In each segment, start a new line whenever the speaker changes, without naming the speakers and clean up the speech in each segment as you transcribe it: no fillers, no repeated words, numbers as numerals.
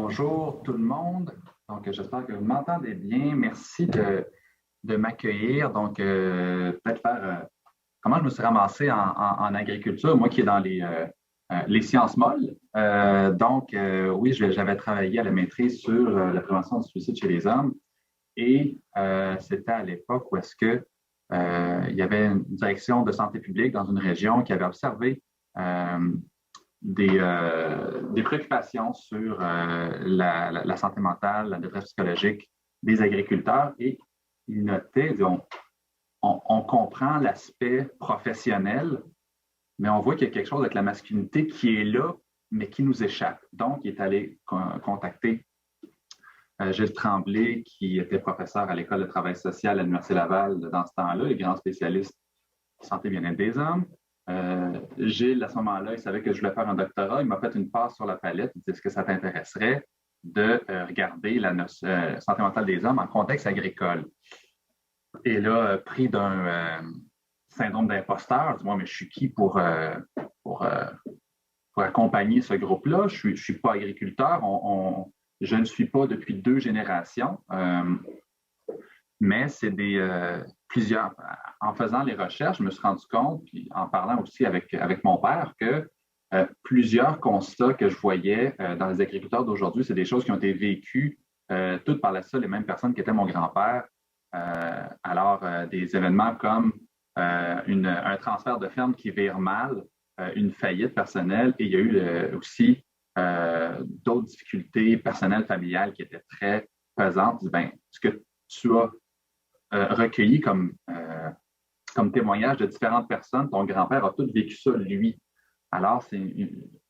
Bonjour tout le monde. Donc, j'espère que vous m'entendez bien. Merci de m'accueillir. Donc, peut-être faire comment je me suis ramassé en agriculture, moi qui est dans les sciences molles. Oui, j'avais travaillé à la maîtrise sur la prévention du suicide chez les hommes. Et c'était à l'époque où est-ce que il y avait une direction de santé publique dans une région qui avait observé euh, des préoccupations sur la santé mentale, la détresse psychologique des agriculteurs et il notait, on comprend l'aspect professionnel, mais on voit qu'il y a quelque chose avec la masculinité qui est là, mais qui nous échappe. Donc, il est allé contacter Gilles Tremblay, qui était professeur à l'École de travail social à l'Université Laval dans ce temps-là, et grand spécialiste en santé et bien-être des hommes. Gilles, à ce moment-là, il savait que je voulais faire un doctorat. Il m'a fait une passe sur la palette. Il dit, est-ce que ça t'intéresserait de regarder la santé mentale des hommes en contexte agricole? Et là, pris d'un syndrome d'imposteur, dis-moi, mais je suis qui pour accompagner ce groupe-là? Je ne suis pas agriculteur. Je ne suis pas depuis 2 générations. Mais c'est plusieurs. En faisant les recherches, je me suis rendu compte, puis en parlant aussi avec mon père, que plusieurs constats que je voyais dans les agriculteurs d'aujourd'hui, c'est des choses qui ont été vécues toutes par la seule et même personne qui était mon grand-père. Des événements comme un transfert de ferme qui vire mal, une faillite personnelle, et il y a eu aussi d'autres difficultés personnelles, familiales qui étaient très pesantes. Ben, ce que tu as recueilli comme témoignage de différentes personnes. Ton grand-père a tout vécu ça, lui. Alors,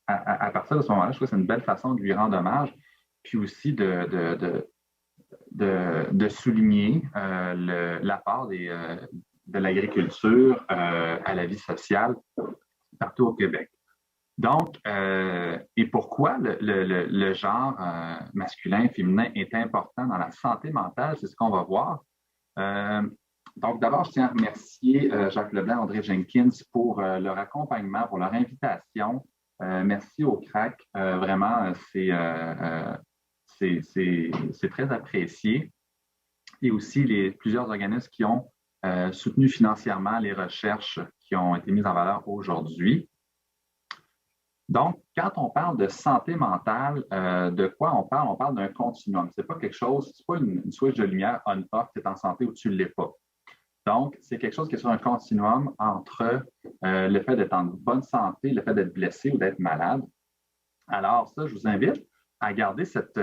à partir de ce moment-là, je trouve que c'est une belle façon de lui rendre hommage, puis aussi de souligner l'apport de l'agriculture à la vie sociale partout au Québec. Donc, et pourquoi le genre masculin, féminin est important dans la santé mentale, c'est ce qu'on va voir. Donc, d'abord, je tiens à remercier Jacques Leblanc, André Jenkins pour leur accompagnement, pour leur invitation. Merci au CRAC. Vraiment, c'est très apprécié. Et aussi plusieurs organismes qui ont soutenu financièrement les recherches qui ont été mises en valeur aujourd'hui. Donc, quand on parle de santé mentale, de quoi on parle? On parle d'un continuum. C'est pas quelque chose, c'est pas une switch de lumière on-off, tu es en santé ou tu ne l'es pas. Donc, c'est quelque chose qui est sur un continuum entre le fait d'être en bonne santé, le fait d'être blessé ou d'être malade. Alors, ça, je vous invite à garder cette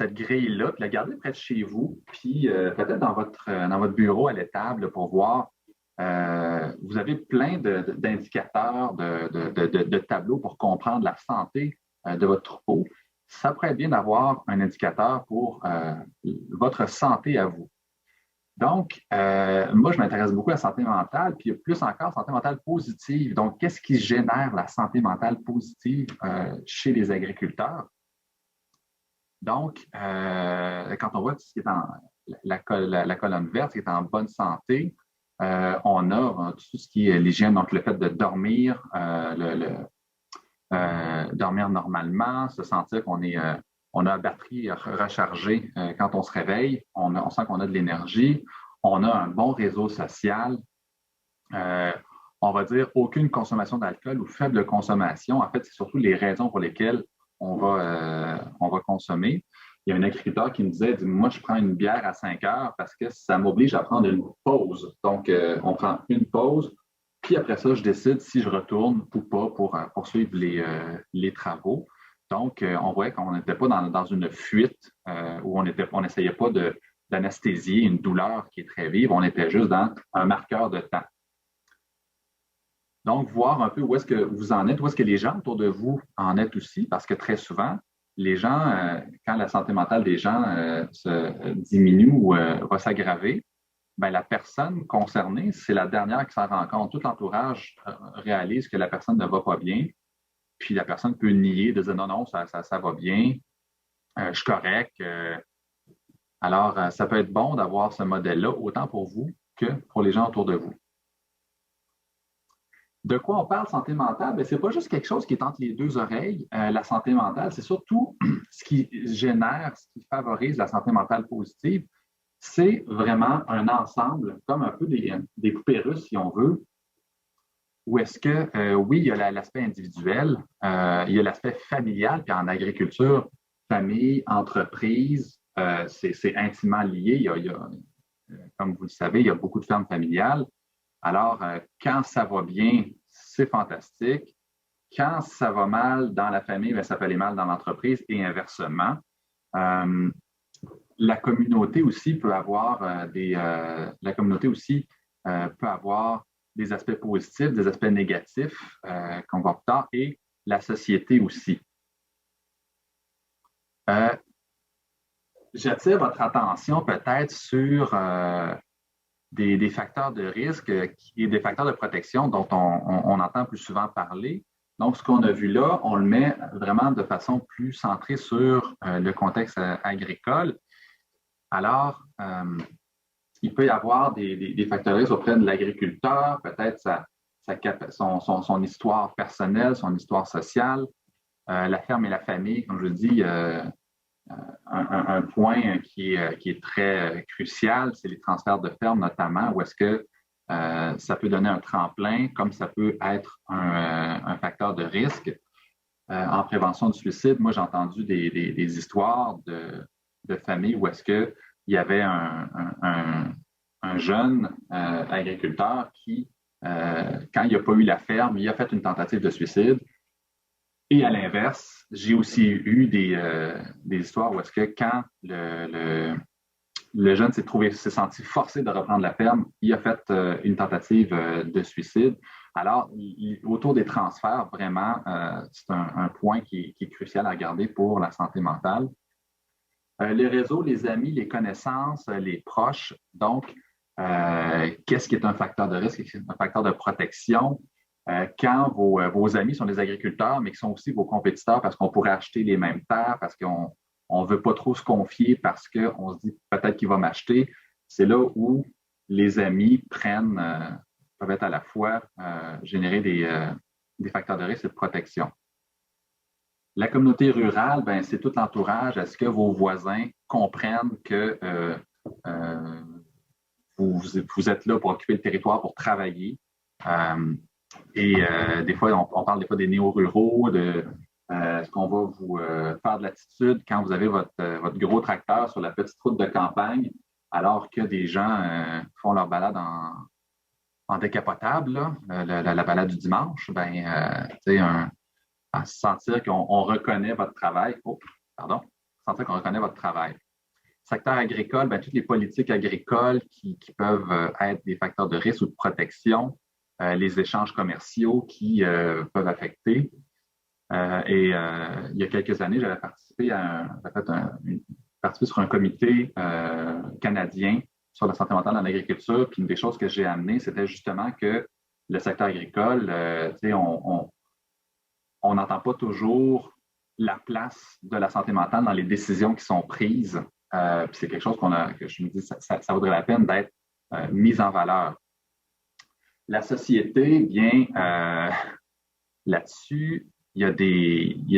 grille-là, puis la garder près de chez vous, puis peut-être dans votre bureau à l'étable pour voir. Vous avez plein d'indicateurs, de tableaux pour comprendre la santé de votre troupeau. Ça pourrait être bien d'avoir un indicateur pour votre santé à vous. Donc, moi, je m'intéresse beaucoup à la santé mentale, puis plus encore, santé mentale positive. Donc, qu'est-ce qui génère la santé mentale positive chez les agriculteurs? Donc, quand on voit ce qui est la colonne verte, qui est en bonne santé, on a tout ce qui est l'hygiène, donc le fait de dormir, dormir normalement, se sentir qu'on a la batterie rechargée quand on se réveille, on sent qu'on a de l'énergie, on a un bon réseau social, on va dire aucune consommation d'alcool ou faible consommation. En fait, c'est surtout les raisons pour lesquelles on va consommer. Il y a un agriculteur qui me disait, moi, je prends une bière à 5 heures parce que ça m'oblige à prendre une pause. Donc, on prend une pause, puis après ça, je décide si je retourne ou pas pour poursuivre les travaux. Donc, on voyait qu'on n'était pas dans une fuite où on n'essayait pas d'anesthésier une douleur qui est très vive. On était juste dans un marqueur de temps. Donc, voir un peu où est-ce que vous en êtes, où est-ce que les gens autour de vous en êtes aussi, parce que très souvent, les gens, quand la santé mentale des gens se diminue ou va s'aggraver, ben, la personne concernée, c'est la dernière qui s'en rend compte. Tout l'entourage réalise que la personne ne va pas bien, puis la personne peut nier, de dire non, ça va bien, je suis correct. Alors, ça peut être bon d'avoir ce modèle-là, autant pour vous que pour les gens autour de vous. De quoi on parle santé mentale? Ce n'est pas juste quelque chose qui est entre les deux oreilles. La santé mentale, c'est surtout ce qui génère, ce qui favorise la santé mentale positive. C'est vraiment un ensemble, comme un peu des poupées russes, si on veut, où est-ce que, oui, il y a l'aspect individuel, il y a l'aspect familial, puis en agriculture, famille, entreprise, c'est intimement lié. Comme vous le savez, il y a beaucoup de fermes familiales. Alors, quand ça va bien, c'est fantastique. Quand ça va mal dans la famille, bien, ça peut aller mal dans l'entreprise et inversement. La communauté aussi peut avoir la communauté aussi peut avoir des aspects positifs, des aspects négatifs qu'on va voir plus tard, et la société aussi. J'attire votre attention peut-être sur des facteurs de risque et des facteurs de protection dont on entend plus souvent parler. Donc, ce qu'on a vu là, on le met vraiment de façon plus centrée sur le contexte agricole. Alors, il peut y avoir des facteurs de risque auprès de l'agriculteur, peut-être son histoire personnelle, son histoire sociale, la ferme et la famille, comme je dis, un point qui est très crucial, c'est les transferts de ferme notamment, où est-ce que ça peut donner un tremplin, comme ça peut être un facteur de risque. En prévention du suicide, moi, j'ai entendu des histoires de familles où est-ce qu'il y avait un jeune agriculteur qui, quand il n'a pas eu la ferme, il a fait une tentative de suicide. Et à l'inverse, j'ai aussi eu des histoires où est-ce que quand le jeune s'est senti forcé de reprendre la ferme, il a fait une tentative de suicide. Alors, autour des transferts, vraiment, c'est un point qui est crucial à regarder pour la santé mentale. Les réseaux, les amis, les connaissances, les proches. Donc, qu'est-ce qui est un facteur de risque? Qu'est-ce qui est un facteur de protection? Quand vos amis sont des agriculteurs, mais qui sont aussi vos compétiteurs parce qu'on pourrait acheter les mêmes terres, parce qu'on ne veut pas trop se confier, parce qu'on se dit peut-être qu'il va m'acheter, c'est là où les amis peuvent être à la fois générer des facteurs de risque et de protection. La communauté rurale, ben, c'est tout l'entourage. Est-ce que vos voisins comprennent que vous êtes là pour occuper le territoire, pour travailler? Des fois, on parle des fois des néo-ruraux, est-ce qu'on va vous faire de l'attitude quand vous avez votre gros tracteur sur la petite route de campagne, alors que des gens font leur balade en décapotable, là, la balade du dimanche? À sentir qu'on reconnaît votre travail. Sentir qu'on reconnaît votre travail. Secteur agricole, bien, toutes les politiques agricoles qui peuvent être des facteurs de risque ou de protection, les échanges commerciaux qui peuvent affecter. Il y a quelques années, j'avais participé sur un comité canadien sur la santé mentale en agriculture. Puis une des choses que j'ai amenées, c'était justement que le secteur agricole, on n'entend pas toujours la place de la santé mentale dans les décisions qui sont prises. Puis c'est quelque chose que je me dis, ça vaudrait la peine d'être mis en valeur. La société, bien, là-dessus, il y a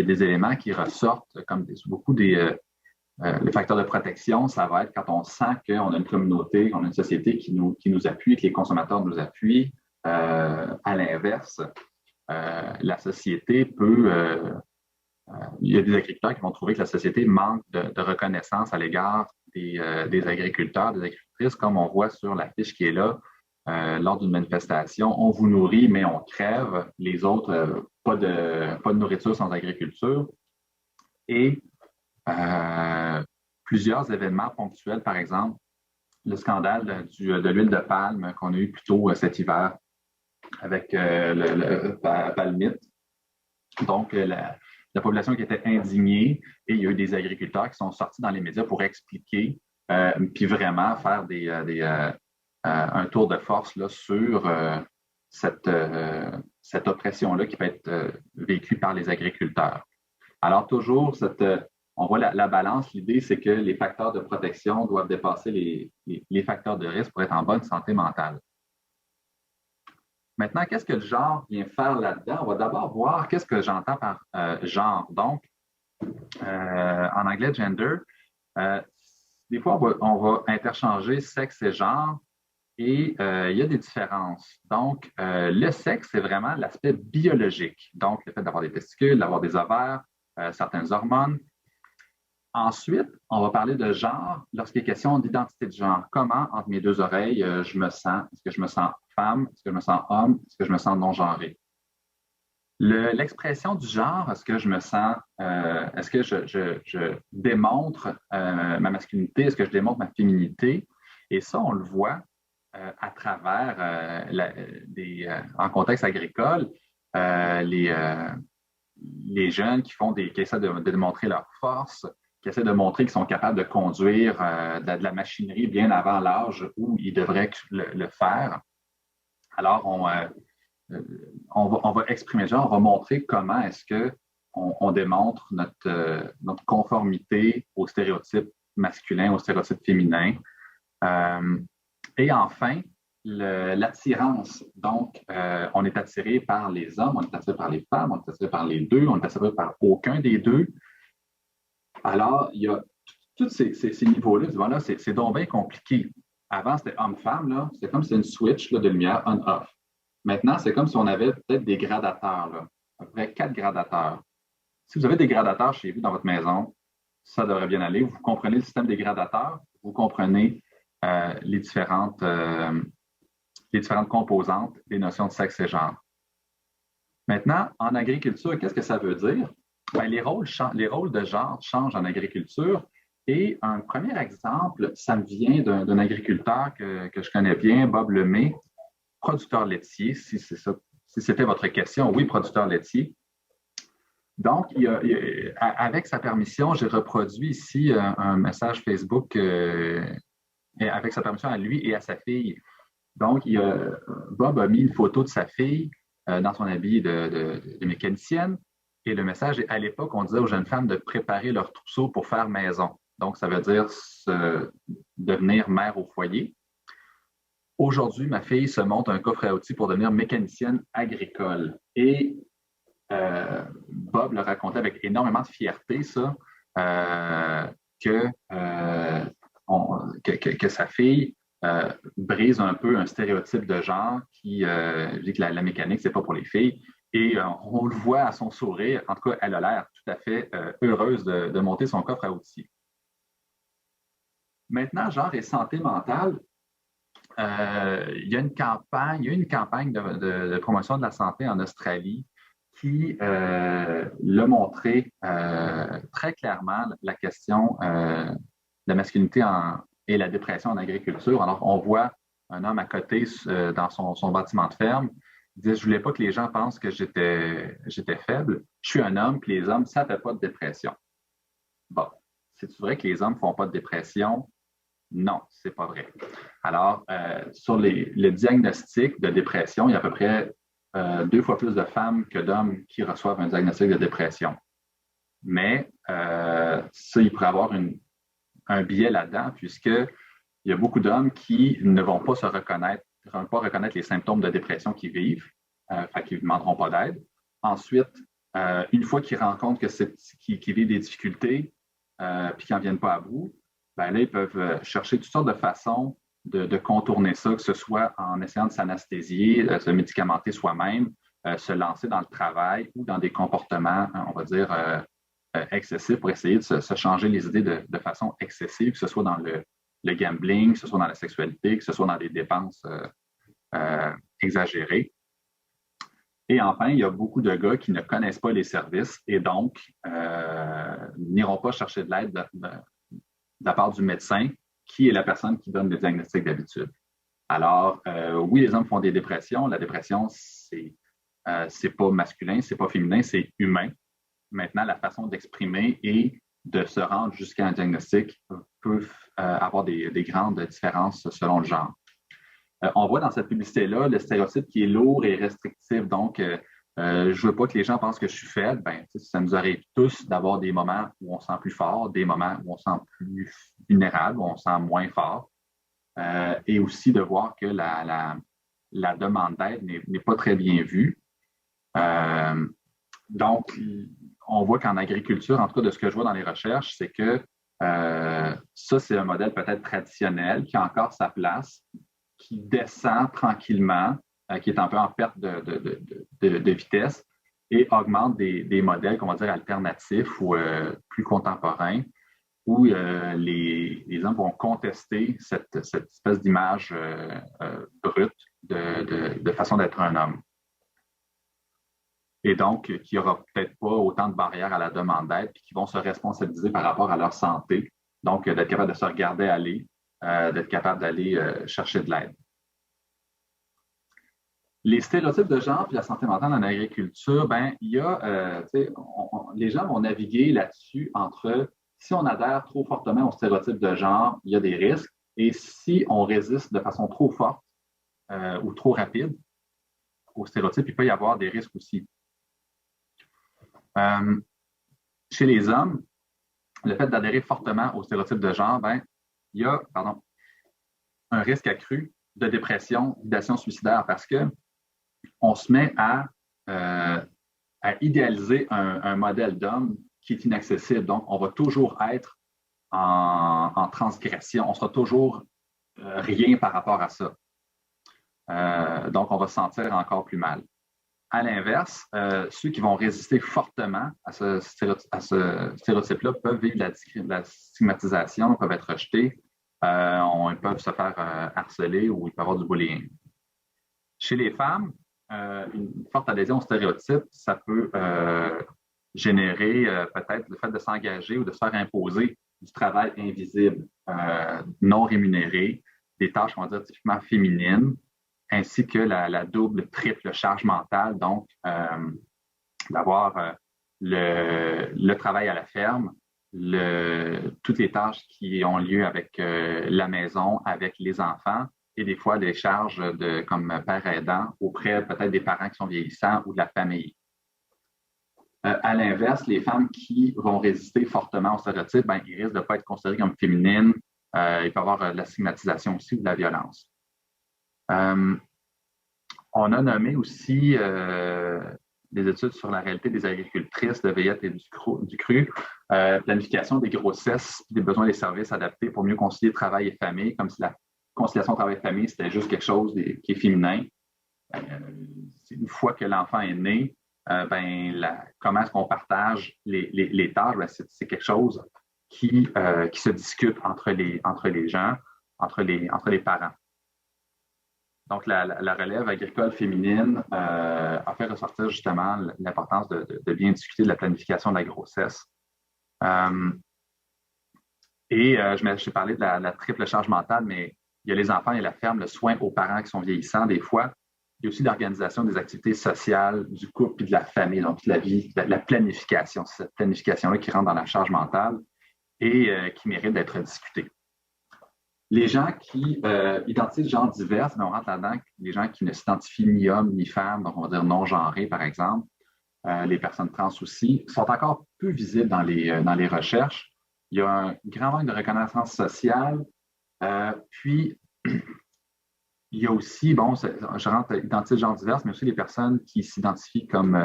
des éléments qui ressortent, comme les facteurs de protection, ça va être quand on sent qu'on a une communauté, qu'on a une société qui nous appuie, que les consommateurs nous appuient. À l'inverse, la société il y a des agriculteurs qui vont trouver que la société manque de reconnaissance à l'égard des agriculteurs, des agricultrices, comme on voit sur la fiche qui est là lors d'une manifestation. On vous nourrit, mais on crève. Les autres, pas de nourriture sans agriculture. Et plusieurs événements ponctuels, par exemple, le scandale de l'huile de palme qu'on a eu plus tôt cet hiver avec le palmite. Donc, la population qui était indignée et il y a eu des agriculteurs qui sont sortis dans les médias pour expliquer puis vraiment faire un tour de force là, sur cette oppression-là qui peut être vécue par les agriculteurs. Alors, toujours, on voit la balance. L'idée, c'est que les facteurs de protection doivent dépasser les facteurs de risque pour être en bonne santé mentale. Maintenant, qu'est-ce que le genre vient faire là-dedans? On va d'abord voir qu'est-ce que j'entends par genre. Donc, en anglais, gender, euh, des fois, on va interchanger sexe et genre et il y a des différences. Donc, le sexe, c'est vraiment l'aspect biologique. Donc, le fait d'avoir des testicules, d'avoir des ovaires, certaines hormones. Ensuite, on va parler de genre lorsqu'il est question d'identité de genre. Comment, entre mes deux oreilles, je me sens? Est-ce que je me sens femme? Est-ce que je me sens homme? Est-ce que je me sens non-genré? L'expression du genre, est-ce que je me sens, est-ce que je démontre ma masculinité? Est-ce que je démontre ma féminité? Et ça, on le voit à travers, en contexte agricole, euh, les, euh, les jeunes qui essaient de démontrer leur force, qui essaient de montrer qu'ils sont capables de conduire de la machinerie bien avant l'âge où ils devraient le faire. Alors, on va exprimer ça, on va montrer comment est-ce qu'on démontre notre conformité aux stéréotypes masculins, aux stéréotypes féminins. Euh, et enfin, l'attirance. Donc, on est attiré par les hommes, on est attiré par les femmes, on est attiré par les deux, on est attiré par aucun des deux. Alors, il y a tous ces niveaux-là, là, c'est donc bien compliqué. Avant, c'était homme-femme, là, c'est comme si c'était une switch là, de lumière on-off. Maintenant, c'est comme si on avait peut-être des gradateurs, là, à peu près 4 gradateurs. Si vous avez des gradateurs chez vous dans votre maison, ça devrait bien aller. Vous comprenez le système des gradateurs, vous comprenez les différentes composantes des notions de sexe et genre. Maintenant, en agriculture, qu'est-ce que ça veut dire? Bien, les rôles de genre changent en agriculture. Et un premier exemple, ça me vient d'un agriculteur que je connais bien, Bob Lemay, producteur laitier, si c'était votre question. Oui, producteur laitier. Donc, avec sa permission, j'ai reproduit ici un message Facebook avec sa permission à lui et à sa fille. Donc, Bob a mis une photo de sa fille dans son habit de mécanicienne. Et le message, à l'époque, on disait aux jeunes femmes de préparer leur trousseau pour faire maison. Donc, ça veut dire devenir mère au foyer. Aujourd'hui, ma fille se monte un coffret à outils pour devenir mécanicienne agricole. Et Bob le racontait avec énormément de fierté, ça, que sa fille brise un peu un stéréotype de genre qui dit que la mécanique, c'est pas pour les filles. Et on le voit à son sourire. En tout cas, elle a l'air tout à fait heureuse de monter son coffre à outils. Maintenant, genre et santé mentale, il y a une campagne de promotion de la santé en Australie qui l'a montré très clairement la question de la masculinité et la dépression en agriculture. Alors, on voit un homme à côté dans son bâtiment de ferme. Il dit, je voulais pas que les gens pensent que j'étais faible. Je suis un homme, puis les hommes, ça fait pas de dépression. Bon, c'est vrai que les hommes font pas de dépression? Non, c'est pas vrai. Alors, sur le diagnostic de dépression, il y a à peu près 2 fois plus de femmes que d'hommes qui reçoivent un diagnostic de dépression. Mais ça, il pourrait y avoir un biais là-dedans, puisqu'il y a beaucoup d'hommes qui ne vont pas reconnaître les symptômes de dépression qu'ils vivent, qui ne demanderont pas d'aide. Ensuite, une fois qu'ils rencontrent qu'ils vivent des difficultés, puis qu'ils n'en viennent pas à bout, ben là, ils peuvent chercher toutes sortes de façons de contourner ça, que ce soit en essayant de s'anesthésier, se médicamenter soi-même, se lancer dans le travail ou dans des comportements, on va dire, excessifs pour essayer de se changer les idées de façon excessive, que ce soit dans le gambling, que ce soit dans la sexualité, que ce soit dans des dépenses exagérées. Et enfin, il y a beaucoup de gars qui ne connaissent pas les services et donc n'iront pas chercher de l'aide de la part du médecin, qui est la personne qui donne le diagnostic d'habitude. Alors, oui, les hommes font des dépressions. La dépression, c'est pas masculin, c'est pas féminin, c'est humain. Maintenant, la façon d'exprimer et de se rendre jusqu'à un diagnostic peut avoir des grandes différences selon le genre. On voit dans cette publicité-là le stéréotype qui est lourd et restrictif. Donc, je veux pas que les gens pensent que je suis faible. Ben, ça nous arrive tous d'avoir des moments où on se sent plus fort, des moments où on se sent plus vulnérable, où on se sent moins fort. Et aussi de voir que la demande d'aide n'est pas très bien vue. Donc, on voit qu'en agriculture, en tout cas de ce que je vois dans les recherches, c'est que ça, c'est un modèle peut-être traditionnel qui a encore sa place, qui descend tranquillement, qui est un peu en perte de vitesse et augmente des modèles, qu'on va dire, alternatifs ou plus contemporains, où les hommes vont contester cette espèce d'image brute de façon d'être un homme. Et donc, qu'il n'y aura peut-être pas autant de barrières à la demande d'aide, puis qui vont se responsabiliser par rapport à leur santé. Donc, d'être capable de se regarder aller, d'être capable d'aller chercher de l'aide. Les stéréotypes de genre et la santé mentale en agriculture, ben, il y a, les gens vont naviguer là-dessus entre si on adhère trop fortement aux stéréotypes de genre, il y a des risques, et si on résiste de façon trop forte ou trop rapide aux stéréotypes, il peut y avoir des risques aussi. Chez les hommes, le fait d'adhérer fortement aux stéréotypes de genre, ben, il y a un risque accru de dépression, d'idéation suicidaire parce que on se met à idéaliser un modèle d'homme qui est inaccessible. Donc, on va toujours être en transgression. On sera toujours rien par rapport à ça. Donc, on va se sentir encore plus mal. À l'inverse, ceux qui vont résister fortement à ce stéréotype-là peuvent vivre la stigmatisation, peuvent être rejetés, ils peuvent se faire harceler ou il peut y avoir du bullying. Chez les femmes, une forte adhésion au stéréotype, ça peut générer peut-être le fait de s'engager ou de se faire imposer du travail invisible, non rémunéré, des tâches, on va dire, typiquement féminines, ainsi que la double, triple charge mentale, donc d'avoir le travail à la ferme, toutes les tâches qui ont lieu avec la maison, avec les enfants, et des fois des charges comme père aidant auprès peut-être des parents qui sont vieillissants ou de la famille. À l'inverse, les femmes qui vont résister fortement au stéréotype, ben, ils risquent de ne pas être considérées comme féminines. Il peut y avoir de la stigmatisation aussi ou de la violence. On a nommé aussi des études sur la réalité des agricultrices de veillette et du cru, planification des grossesses, des besoins des services adaptés pour mieux concilier travail et famille, comme si la conciliation travail-famille, c'était juste quelque chose qui est féminin. Une fois que l'enfant est né, comment est-ce qu'on partage les tâches? Ben, c'est quelque chose qui se discute entre les gens, entre les parents. Donc, la relève agricole féminine a fait ressortir justement l'importance de bien discuter de la planification de la grossesse. J'ai parlé de la triple charge mentale, mais il y a les enfants et la ferme, le soin aux parents qui sont vieillissants des fois. Il y a aussi l'organisation des activités sociales, du couple et de la famille, donc la vie, la planification. C'est cette planification-là qui rentre dans la charge mentale et qui mérite d'être discutée. Les gens qui identifient genre divers, on rentre là-dedans, les gens qui ne s'identifient ni homme ni femme, donc on va dire non-genrés par exemple, les personnes trans aussi, sont encore peu visibles dans les recherches. Il y a un grand manque de reconnaissance sociale. Puis, il y a aussi, je rentre identité de genre divers, mais aussi les personnes qui s'identifient comme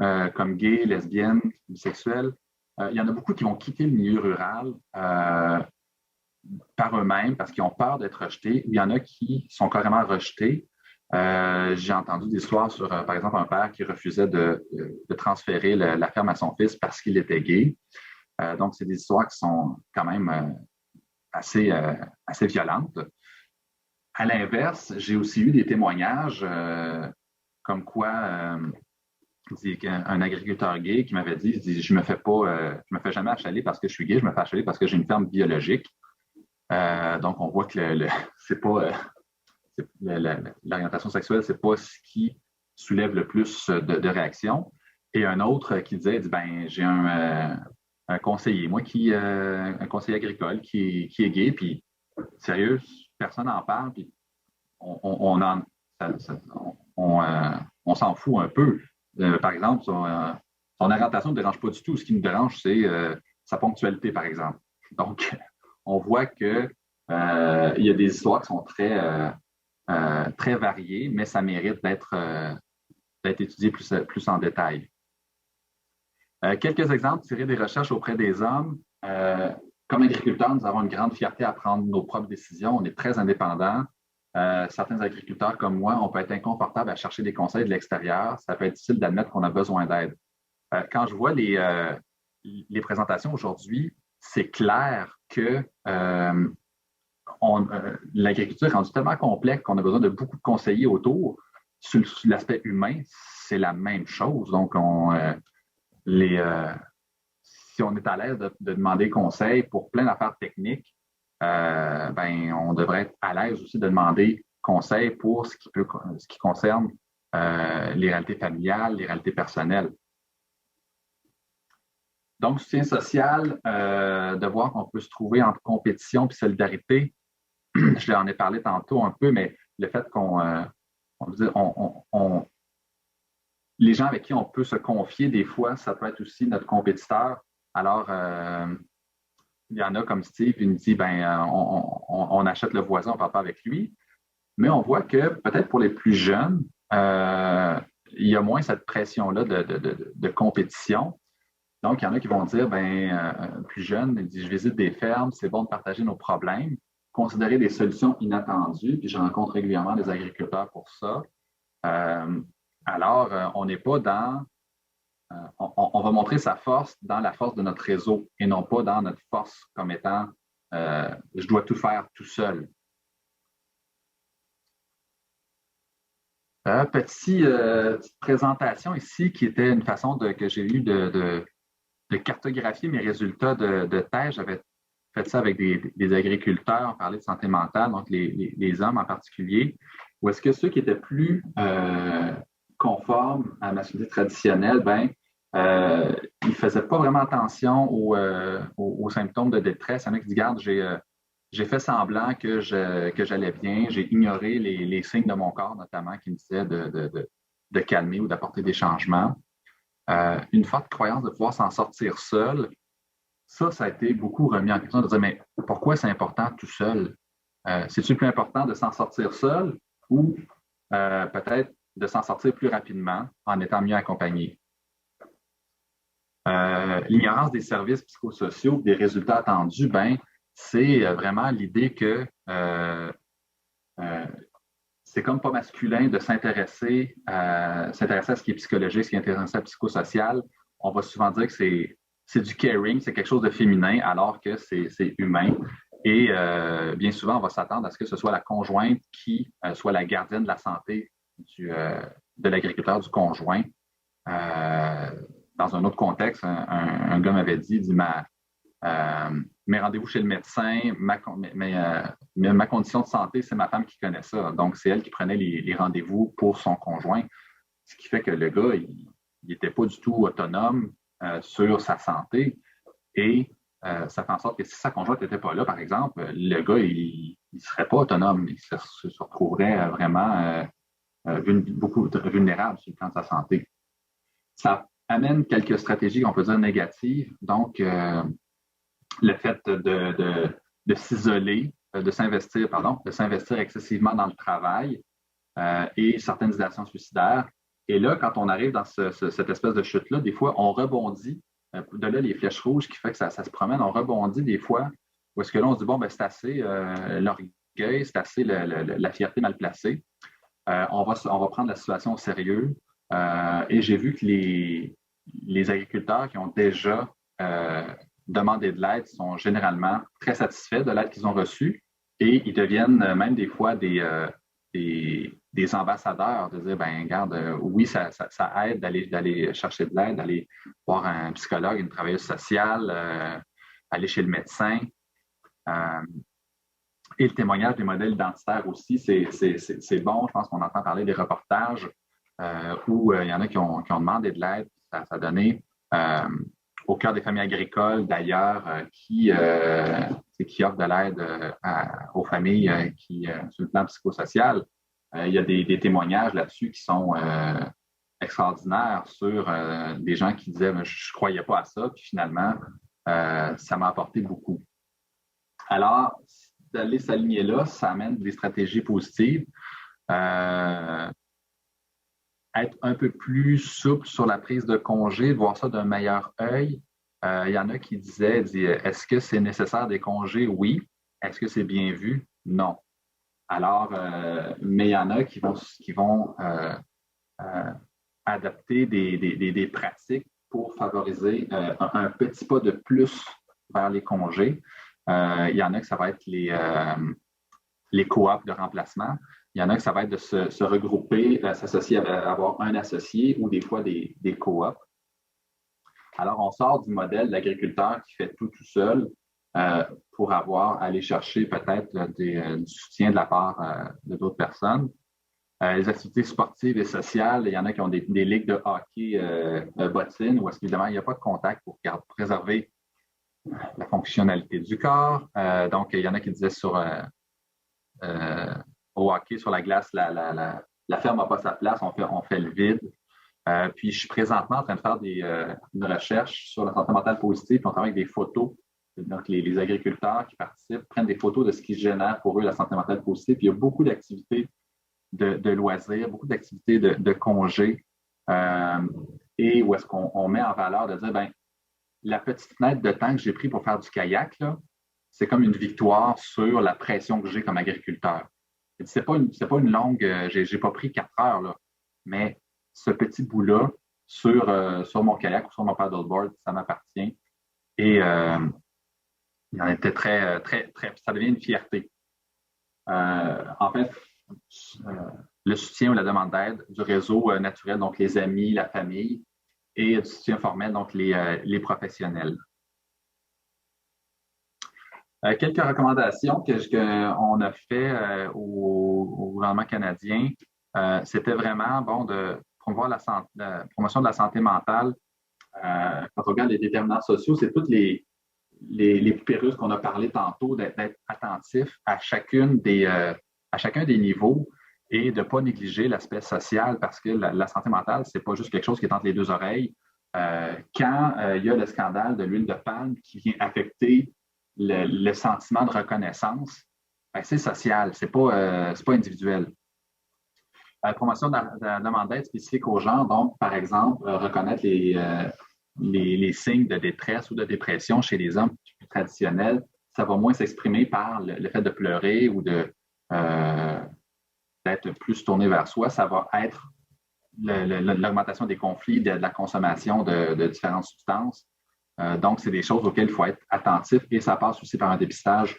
gays, lesbiennes, bisexuelles. Il y en a beaucoup qui vont quitter le milieu rural par eux-mêmes parce qu'ils ont peur d'être rejetés. Il y en a qui sont carrément rejetés. J'ai entendu des histoires sur, par exemple, un père qui refusait de transférer la ferme à son fils parce qu'il était gay. Donc, c'est des histoires qui sont quand même assez violentes. À l'inverse, j'ai aussi eu des témoignages comme quoi un agriculteur gay qui m'avait dit, je me fais jamais achaler parce que je suis gay, je me fais achaler parce que j'ai une ferme biologique. Donc, on voit que c'est pas l'orientation sexuelle, c'est pas ce qui soulève le plus de réactions. Et un autre qui disait, j'ai un conseiller, un conseiller agricole qui est gay, puis sérieux, personne n'en parle, puis on s'en fout un peu. Par exemple, son orientation ne dérange pas du tout. Ce qui nous dérange, c'est sa ponctualité, par exemple. Donc, on voit que il y a des histoires qui sont très très variées, mais ça mérite d'être étudié plus en détail. Quelques exemples tirés des recherches auprès des hommes. Comme agriculteurs, nous avons une grande fierté à prendre nos propres décisions. On est très indépendants. Certains agriculteurs comme moi, on peut être inconfortable à chercher des conseils de l'extérieur. Ça peut être difficile d'admettre qu'on a besoin d'aide. Quand je vois les présentations aujourd'hui, c'est clair que l'agriculture est rendue tellement complexe qu'on a besoin de beaucoup de conseillers autour. Sur l'aspect humain, c'est la même chose. Donc, si on est à l'aise de demander conseil pour plein d'affaires techniques, on devrait être à l'aise aussi de demander conseil pour ce qui concerne les réalités familiales, les réalités personnelles. Donc, soutien social, de voir qu'on peut se trouver entre compétition et solidarité. Je l'en ai parlé tantôt un peu, mais le fait les gens avec qui on peut se confier, des fois, ça peut être aussi notre compétiteur. Alors, il y en a comme Steve, il me dit, on achète le voisin, on ne parle pas avec lui. Mais on voit que peut-être pour les plus jeunes, il y a moins cette pression-là de compétition. Donc, il y en a qui vont dire, plus jeune, il dit, je visite des fermes, c'est bon de partager nos problèmes, considérer des solutions inattendues, puis je rencontre régulièrement des agriculteurs pour ça. Alors, on n'est pas dans... on va montrer sa force dans la force de notre réseau et non pas dans notre force comme étant je dois tout faire tout seul. Petite présentation ici qui était une façon que j'ai eue de cartographier mes résultats de thèse. J'avais fait ça avec des agriculteurs, on parlait de santé mentale, donc les hommes en particulier. Ou est-ce que ceux qui étaient plus conformes à la masculinité traditionnelle, ils ne faisaient pas vraiment attention aux symptômes de détresse. Il y en a qui disent, regarde, j'ai fait semblant que j'allais bien, j'ai ignoré les signes de mon corps, notamment, qui me disaient de calmer ou d'apporter des changements. Une forte croyance de pouvoir s'en sortir seul, ça a été beaucoup remis en question, de dire, mais pourquoi c'est important tout seul? C'est-tu plus important de s'en sortir seul ou peut-être de s'en sortir plus rapidement en étant mieux accompagné? L'ignorance des services psychosociaux, des résultats attendus, c'est vraiment l'idée que c'est comme pas masculin de s'intéresser à ce qui est psychologique, ce qui est intéressant à psychosocial. On va souvent dire que c'est du caring, c'est quelque chose de féminin, alors que c'est humain. Et bien souvent, on va s'attendre à ce que ce soit la conjointe qui soit la gardienne de la santé de l'agriculteur, du conjoint. Dans un autre contexte, un gars m'avait dit, mes rendez-vous chez le médecin, ma condition de santé, c'est ma femme qui connaît ça. Donc, c'est elle qui prenait les rendez-vous pour son conjoint. Ce qui fait que le gars, il n'était pas du tout autonome sur sa santé. Et ça fait en sorte que si sa conjointe n'était pas là, par exemple, le gars, il ne serait pas autonome. Il se retrouverait vraiment beaucoup vulnérable sur le plan de sa santé. Ça amène quelques stratégies qu'on peut dire négatives. Donc, le fait de s'isoler, de s'investir excessivement dans le travail et certaines idéations suicidaires. Et là, quand on arrive dans cette espèce de chute-là, des fois, on rebondit. De là, les flèches rouges qui fait que ça se promène, on rebondit des fois. Où est-ce que là, on se dit, c'est assez l'orgueil, c'est assez la fierté mal placée. On va prendre la situation au sérieux. Et j'ai vu que les agriculteurs qui ont déjà demandé de l'aide sont généralement très satisfaits de l'aide qu'ils ont reçue et ils deviennent même des fois des ambassadeurs, de dire, regarde, oui, ça aide d'aller chercher de l'aide, d'aller voir un psychologue, une travailleuse sociale, aller chez le médecin. Et le témoignage des modèles identitaires aussi, c'est bon. Je pense qu'on entend parler des reportages où il y en a qui ont demandé de l'aide. Ça a donné au cœur des familles agricoles, d'ailleurs, qui offrent de l'aide aux familles sur le plan psychosocial. Il y a des témoignages là-dessus qui sont extraordinaires sur des gens qui disaient je ne croyais pas à ça, puis finalement, ça m'a apporté beaucoup. Alors, d'aller s'aligner là, ça amène des stratégies positives. Être un peu plus souple sur la prise de congé, voir ça d'un meilleur œil. Il y en a qui disaient, est-ce que c'est nécessaire des congés? Oui. Est-ce que c'est bien vu? Non. Alors, mais il y en a qui vont adapter des pratiques pour favoriser un petit pas de plus vers les congés. Il y en a que ça va être les coops de remplacement. Il y en a que ça va être de se regrouper, s'associer, avoir un associé ou des fois des coops. Alors, on sort du modèle de l'agriculteur qui fait tout seul pour aller chercher peut-être du soutien de la part de d'autres personnes. Les activités sportives et sociales, il y en a qui ont des ligues de hockey bottines où, évidemment, il n'y a pas de contact pour préserver la fonctionnalité du corps. Donc, il y en a qui disaient au hockey, sur la glace, la ferme n'a pas sa place, on fait le vide. Puis, je suis présentement en train de faire une recherche sur la santé mentale positive, puis on travaille avec des photos. Donc, les agriculteurs qui participent prennent des photos de ce qui génère pour eux la santé mentale positive. Puis, il y a beaucoup d'activités de loisirs, beaucoup d'activités de congés, et où est-ce qu'on met en valeur de dire, ben, la petite fenêtre de temps que j'ai pris pour faire du kayak, là, c'est comme une victoire sur la pression que j'ai comme agriculteur. C'est pas une longue, j'ai pas pris 4 heures, là, mais ce petit bout-là sur mon kayak ou sur mon paddleboard, ça m'appartient. Et il en était très, très, très, ça devient une fierté. En fait, le soutien ou la demande d'aide du réseau naturel, donc les amis, la famille, et du soutien formel, donc les professionnels. Quelques recommandations qu'on a fait au gouvernement canadien, c'était vraiment de promouvoir la promotion de la santé mentale. Quand on regarde les déterminants sociaux, c'est toutes les poupées russes qu'on a parlé tantôt, d'être attentif à chacun des niveaux et de ne pas négliger l'aspect social parce que la santé mentale, ce n'est pas juste quelque chose qui est entre les deux oreilles. Quand il y a le scandale de l'huile de palme qui vient affecter le sentiment de reconnaissance, ben, c'est social, c'est pas individuel. La promotion de la demande d'aide spécifique aux gens, donc, par exemple, reconnaître les signes de détresse ou de dépression chez les hommes plus traditionnels, ça va moins s'exprimer par le fait de pleurer ou d'être plus tourné vers soi. Ça va être l'augmentation des conflits, de la consommation de différentes substances. Donc, c'est des choses auxquelles il faut être attentif et ça passe aussi par un dépistage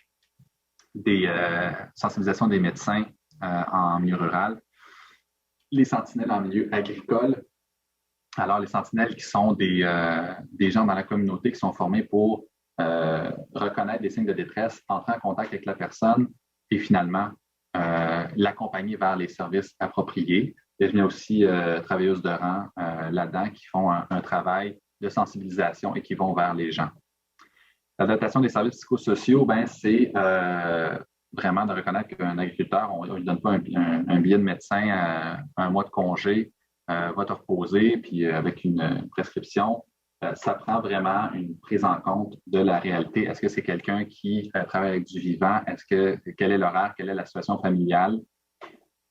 des sensibilisations des médecins en milieu rural. Les sentinelles en milieu agricole. Alors, les sentinelles qui sont des gens dans la communauté qui sont formés pour reconnaître les signes de détresse, entrer en contact avec la personne et finalement l'accompagner vers les services appropriés. Il y a aussi travailleuses de rang là-dedans qui font un travail de sensibilisation et qui vont vers les gens. L'adaptation des services psychosociaux, ben, c'est vraiment de reconnaître qu'un agriculteur, on ne lui donne pas un billet de médecin, un mois de congé, va te reposer, puis avec une prescription. Ça prend vraiment une prise en compte de la réalité. Est-ce que c'est quelqu'un qui travaille avec du vivant? Quel est l'horaire? Quelle est la situation familiale?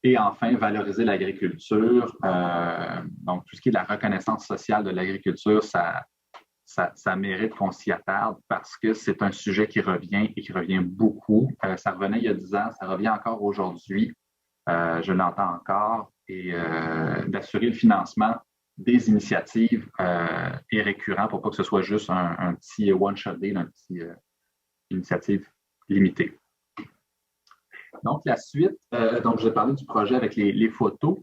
Et enfin, valoriser l'agriculture. Donc, tout ce qui est de la reconnaissance sociale de l'agriculture, ça mérite qu'on s'y attarde parce que c'est un sujet qui revient et qui revient beaucoup. Ça revenait il y a 10 ans, ça revient encore aujourd'hui. Je l'entends encore. Et d'assurer le financement des initiatives est récurrent pour pas que ce soit juste un petit one-shot deal, une petite initiative limitée. Donc, la suite, donc je vais parler du projet avec les photos.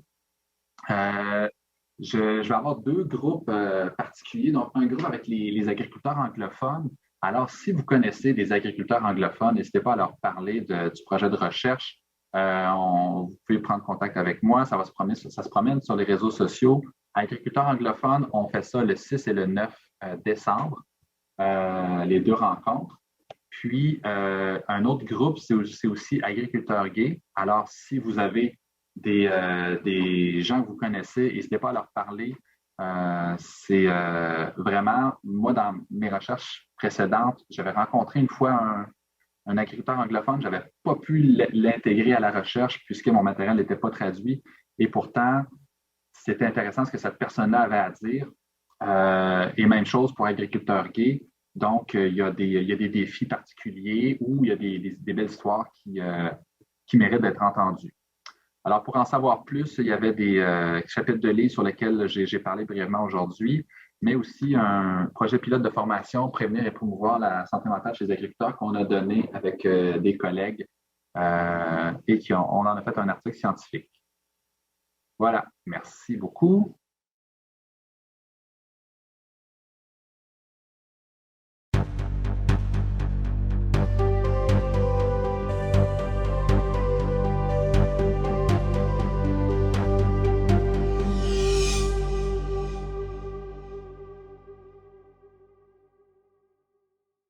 Je vais avoir 2 groupes particuliers. Donc, un groupe avec les agriculteurs anglophones. Alors, si vous connaissez des agriculteurs anglophones, n'hésitez pas à leur parler du projet de recherche. Vous pouvez prendre contact avec moi. Ça se promène sur les réseaux sociaux. Agriculteurs anglophones, on fait ça le 6 et le 9 décembre, les 2 rencontres. Puis, un autre groupe, c'est aussi agriculteurs gays. Alors, si vous avez des gens que vous connaissez, n'hésitez pas à leur parler. C'est vraiment, moi, dans mes recherches précédentes, j'avais rencontré une fois un agriculteur anglophone, je n'avais pas pu l'intégrer à la recherche puisque mon matériel n'était pas traduit. Et pourtant, c'était intéressant ce que cette personne-là avait à dire. Et même chose pour agriculteurs gays. Donc, il y a des défis particuliers où il y a des belles histoires qui méritent d'être entendues. Alors, pour en savoir plus, il y avait des chapitres de livres sur lesquels j'ai parlé brièvement aujourd'hui, mais aussi un projet pilote de formation, prévenir et promouvoir la santé mentale chez les agriculteurs qu'on a donné avec des collègues et on en a fait un article scientifique. Voilà, merci beaucoup.